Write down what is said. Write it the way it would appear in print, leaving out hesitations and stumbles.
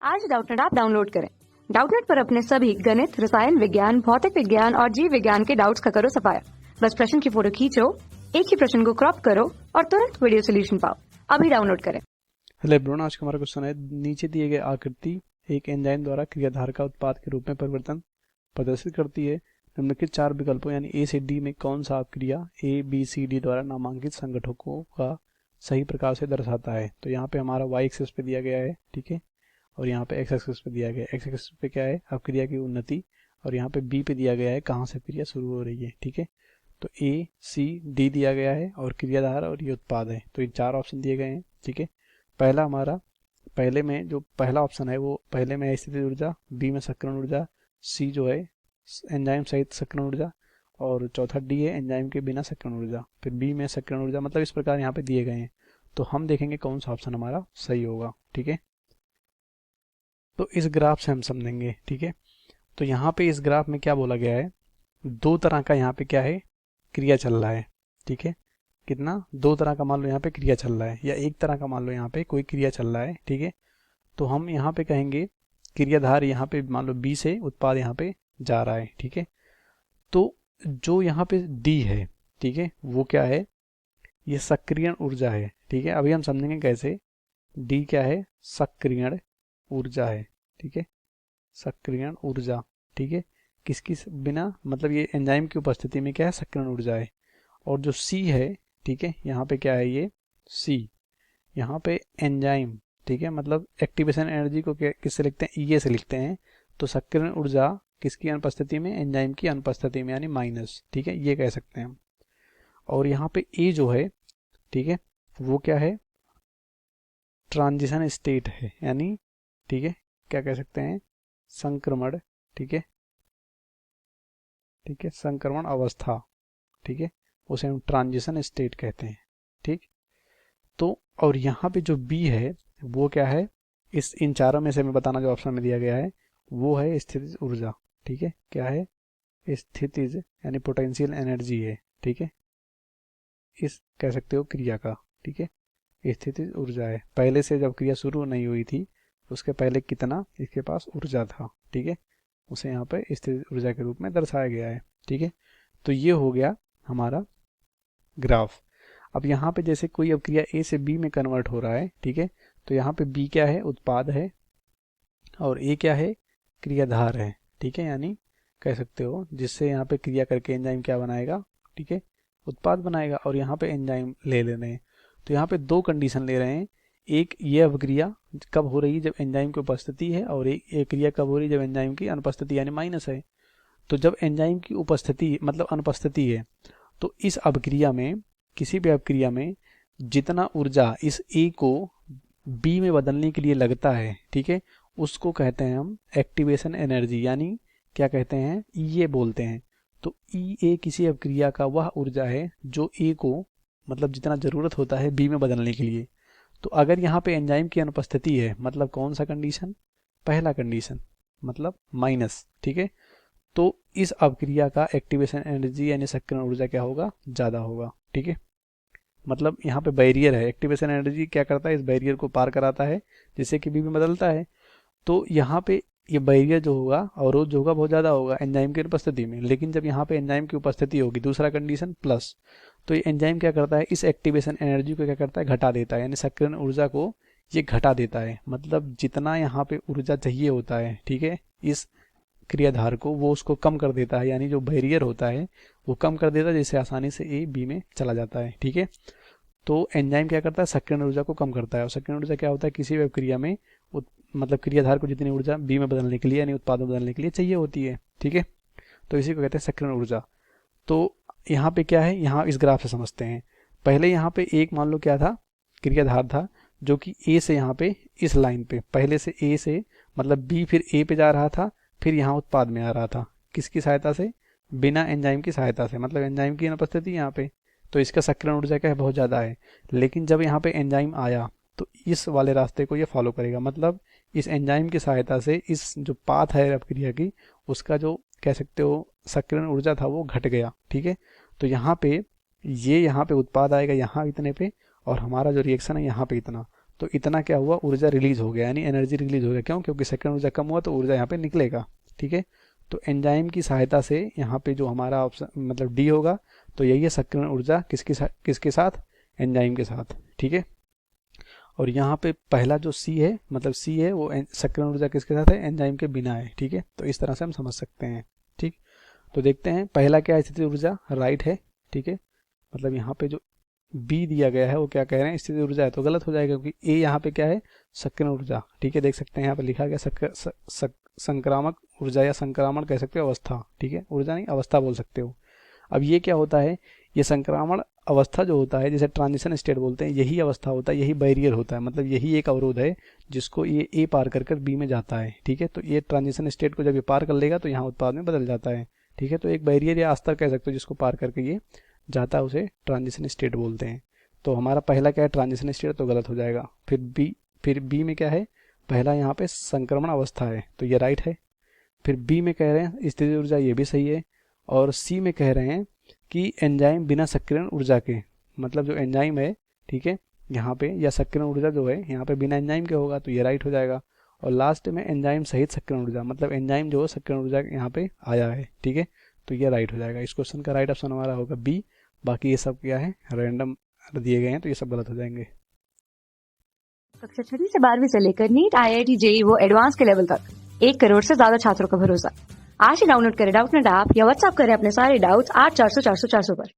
आज Doubtnut app download करें। Doubtnut पर अपने सभी गणित, रसायन विज्ञान, भौतिक विज्ञान और जीव विज्ञान के डाउट्स का करो सफाया। बस प्रश्न की फोटो खींचो, एक ही प्रश्न को क्रॉप करो और तुरंत वीडियो सोल्यूशन पाओ। अभी डाउनलोड करें। हेलो एवरीवन, आज का हमारा क्वेश्चन है नीचे दिए गए आकृति एक एंजाइम द्वारा क्रियाधार का उत्पाद के रूप में परिवर्तन प्रदर्शित करती है। निम्नलिखित चार विकल्पों यानी ए से डी में कौन सा अपक्रिया ए बी सी डी द्वारा नामांकित संगठकों का सही प्रकार से दर्शाता है। तो यहाँ पे हमारा वाई एक्सिस पे दिया गया है, ठीक है, और यहाँ पे एक्स एक्सिस पे दिया गया है। एक्स एक्सिस पे क्या है, अपक्रिया की उन्नति, और यहाँ पे बी पे दिया गया है कहाँ से क्रिया शुरू हो रही है, ठीक है। तो ए सी डी दिया गया है और क्रियाधार और ये उत्पाद है। तो ये चार ऑप्शन दिए गए हैं, ठीक है। पहला हमारा पहले में जो पहला ऑप्शन है वो पहले में है स्थितिज ऊर्जा, बी में सक्रियण ऊर्जा, सी जो है एंजाइम सहित सक्रियण ऊर्जा, और चौथा डी है एंजाइम के बिना सक्रियण ऊर्जा। फिर बी में सक्रियण ऊर्जा, मतलब इस प्रकार यहाँ पे दिए गए हैं। तो हम देखेंगे कौन सा ऑप्शन हमारा सही होगा, ठीक है। तो इस ग्राफ से हम समझेंगे, ठीक है। तो यहाँ पे इस ग्राफ में क्या बोला गया है, दो तरह का यहाँ पे क्या है, क्रिया चल रहा है, ठीक है। कितना, दो तरह का मान लो यहाँ पे क्रिया चल रहा है, या एक तरह का मान लो यहाँ पे कोई क्रिया चल रहा है, ठीक है। तो हम यहाँ पे कहेंगे क्रियाधार यहाँ पे मान लो बी से उत्पाद यहाँ पे जा रहा है, ठीक है। तो जो यहाँ पे डी है, ठीक है, वो क्या है, ये सक्रियण ऊर्जा है, ठीक है। अभी हम समझेंगे कैसे। डी क्या है, सक्रियण ऊर्जा है, ठीक है, सक्रियण ऊर्जा, ठीक है। किसकी बिना, मतलब ये एंजाइम की उपस्थिति में क्या है, सक्रियण ऊर्जा है। और जो सी है, ठीक है, यहाँ पे क्या है, ये सी, यहाँ पे एंजाइम, ठीक है, मतलब एक्टिवेशन एनर्जी को किससे लिखते हैं, ई से लिखते हैं। तो सक्रियण ऊर्जा किसकी अनुपस्थिति में, एंजाइम की अनुपस्थिति में, यानी माइनस, ठीक है, ये कह सकते हैं हम। और यहाँ पे ए जो है, ठीक है, वो क्या है, ट्रांजिशन स्टेट है, यानी ठीक है, क्या कह सकते हैं, संक्रमण, ठीक है, ठीक है, संक्रमण अवस्था, ठीक है, उसे हम ट्रांजिशन स्टेट कहते हैं, ठीक। तो और यहाँ पे जो बी है वो क्या है, इस इन चारों में से मैं बताना जो ऑप्शन में दिया गया है वो है स्थितिज ऊर्जा, ठीक है। क्या है, स्थितिज यानी पोटेंशियल एनर्जी है, ठीक है, इस कह सकते हो क्रिया का, ठीक है, स्थितिज ऊर्जा है। पहले से जब क्रिया शुरू नहीं हुई थी उसके पहले कितना इसके पास ऊर्जा था, ठीक है, उसे यहाँ पे स्थितिज ऊर्जा के रूप में दर्शाया गया है, ठीक है। तो ये हो गया हमारा ग्राफ। अब यहाँ पे जैसे कोई अब क्रिया ए से बी में कन्वर्ट हो रहा है, ठीक है, तो यहाँ पे बी क्या है, उत्पाद है, और ए क्या है, क्रियाधार है, ठीक है, यानी कह सकते हो जिससे यहाँ पे क्रिया करके एंजाइम क्या बनाएगा, ठीक है, उत्पाद बनाएगा। और यहाँ पे एंजाइम ले लेने हैं। तो यहाँ पे दो कंडीशन ले रहे हैं, एक ये अभिक्रिया कब हो रही है, जब एंजाइम की उपस्थिति है, और एक क्रिया कब हो रही है, जब एंजाइम की अनुपस्थिति यानी माइनस है। तो जब एंजाइम की उपस्थिति मतलब अनुपस्थिति है, तो इस अभिक्रिया में, किसी भी अभिक्रिया में जितना ऊर्जा इस ए को बी में बदलने के लिए लगता है, ठीक है, उसको कहते हैं हम एक्टिवेशन एनर्जी, यानी क्या कहते हैं, ये बोलते हैं। तो ई ए किसी अभिक्रिया का वह ऊर्जा है जो ए को मतलब जितना जरूरत होता है बी में बदलने के लिए। तो अगर यहाँ पे एंजाइम की अनुपस्थिति है, मतलब कौन सा कंडीशन, पहला कंडीशन, मतलब माइनस, ठीक है, तो इस अभिक्रिया का एक्टिवेशन एनर्जी यानी सक्रियण ऊर्जा क्या होगा, ज़्यादा होगा, ठीक है। मतलब यहाँ पे बैरियर है, एक्टिवेशन एनर्जी क्या करता है, इस बैरियर को पार कराता है जिससे कि बी में बदलता है। तो यहाँ पे ये बैरियर जो होगा अवरोध जो होगा बहुत ज़्यादा होगा एंजाइम की उपस्थिति में। लेकिन जब यहाँ पे एंजाइम की उपस्थिति होगी, दूसरा कंडीशन प्लस, तो ये एंजाइम क्या करता है, इस एक्टिवेशन एनर्जी को क्या करता है, घटा देता है, यानी सक्रियण ऊर्जा को ये घटा देता है। मतलब जितना यहाँ पे ऊर्जा चाहिए होता है, ठीक है, इस क्रियाधार को, वो उसको कम कर देता है, यानी जो बैरियर होता है वो कम कर देता है, जिससे आसानी से ए बी में चला जाता है, ठीक है। तो एंजाइम क्या करता है, सक्रियण ऊर्जा को कम करता है। और सक्रियण ऊर्जा क्या होता है, किसी भी क्रिया में मतलब क्रियाधार को जितनी ऊर्जा बी में बदलने के लिए यानी उत्पाद में बदलने के लिए चाहिए होती है, ठीक है। तो इसी को कहते हैं सक्रियण ऊर्जा। तो यहाँ पे क्या है, यहाँ इस ग्राफ से समझते हैं। पहले यहाँ पे एक मान लो क्या था, क्रियाधार था जो कि ए से यहाँ पे इस लाइन पे पहले से ए से मतलब बी फिर ए पे जा रहा था, फिर यहाँ उत्पाद में आ रहा था, किसकी सहायता से, बिना एंजाइम की सहायता से, मतलब एंजाइम की अनुपस्थिति यहाँ पे। तो इसका सक्रियण ऊर्जा क्या है, बहुत ज़्यादा है। लेकिन जब यहाँ पे एंजाइम आया तो इस वाले रास्ते को ये फॉलो करेगा, मतलब इस एंजाइम की सहायता से इस जो पाथ है अपक्रिया की, उसका जो कह सकते हो सक्रियण ऊर्जा था वो घट गया, ठीक है। तो यहाँ पे ये यहाँ पे उत्पाद आएगा यहाँ इतने पे, और हमारा जो रिएक्शन है यहाँ पे इतना। तो इतना क्या हुआ, ऊर्जा रिलीज हो गया, यानी एनर्जी रिलीज हो गया। क्यों? क्योंकि सक्रियण ऊर्जा कम हुआ तो ऊर्जा यहाँ पे निकलेगा। ठीक है, तो एंजाइम की सहायता से यहाँ पे जो हमारा ऑप्शन मतलब डी होगा, तो यही है सक्रियण ऊर्जा किसके साथ, एंजाइम के साथ। ठीक है, और यहाँ पे पहला जो सी है, मतलब सी है वो सक्रियण ऊर्जा किसके साथ है, एंजाइम के बिना है। ठीक है, तो इस तरह से हम समझ सकते हैं। ठीक, तो देखते हैं पहला क्या है, स्थितिज ऊर्जा राइट है। ठीक है, मतलब यहाँ पे जो बी दिया गया है वो क्या कह रहे हैं, स्थितिज ऊर्जा है, तो गलत हो जाएगा क्योंकि ए यहाँ पे क्या है, सक्रियण ऊर्जा। ठीक है, देख सकते हैं यहाँ पे लिखा गया संक्रामक ऊर्जा या संक्रामण कह सकते हो, अवस्था। ठीक है, ऊर्जा नहीं अवस्था बोल सकते हो। अब ये क्या होता है, ये संक्रामण अवस्था जो होता है, जैसे ट्रांजिशन स्टेट बोलते हैं, यही अवस्था होता है, यही बैरियर होता है, मतलब यही एक अवरोध है जिसको ये ए पार कर बी में जाता है। ठीक है, तो ये ट्रांजिशन स्टेट को जब ये पार कर लेगा तो यहाँ उत्पाद में बदल जाता है। ठीक है, तो एक बैरियर या अस्तर कह सकते हो जिसको पार करके ये जाता है, उसे ट्रांजिशन स्टेट बोलते हैं। तो हमारा पहला क्या है, ट्रांजिशन स्टेट, तो गलत हो जाएगा। फिर बी में क्या है, पहला यहाँ पे संक्रमण अवस्था है, तो ये राइट है। फिर बी में कह रहे हैं स्थितिज ऊर्जा, ये भी सही है। और सी में कह रहे हैं कि एंजाइम बिना सक्रियण ऊर्जा के, मतलब जो एंजाइम है, ठीक है, यहाँ पे या सक्रियण ऊर्जा जो है यहाँ पे बिना एंजाइम के होगा, तो ये राइट हो जाएगा। और लास्ट में एंजाइम सहित सक्रियण ऊर्जा, मतलब एंजाइम जो है सक्रियण ऊर्जा यहाँ पे आया है। ठीक है, तो ये राइट हो जाएगा। इस क्वेश्चन का राइट ऑप्शन हमारा होगा बी। बाकी ये सब क्या है, रैंडम दिए गए हैं, तो ये सब गलत हो जाएंगे। कक्षा 6 से 12वीं से लेकर नीट, IIT, JEE वो एडवांस के लेवल तक 1 करोड़ से ज्यादा छात्रों का भरोसा। आज ही डाउनलोड करें डाउटनेट ऐप या व्हाट्सएप करें अपने सारे डाउट्स 8400 400 400 पर।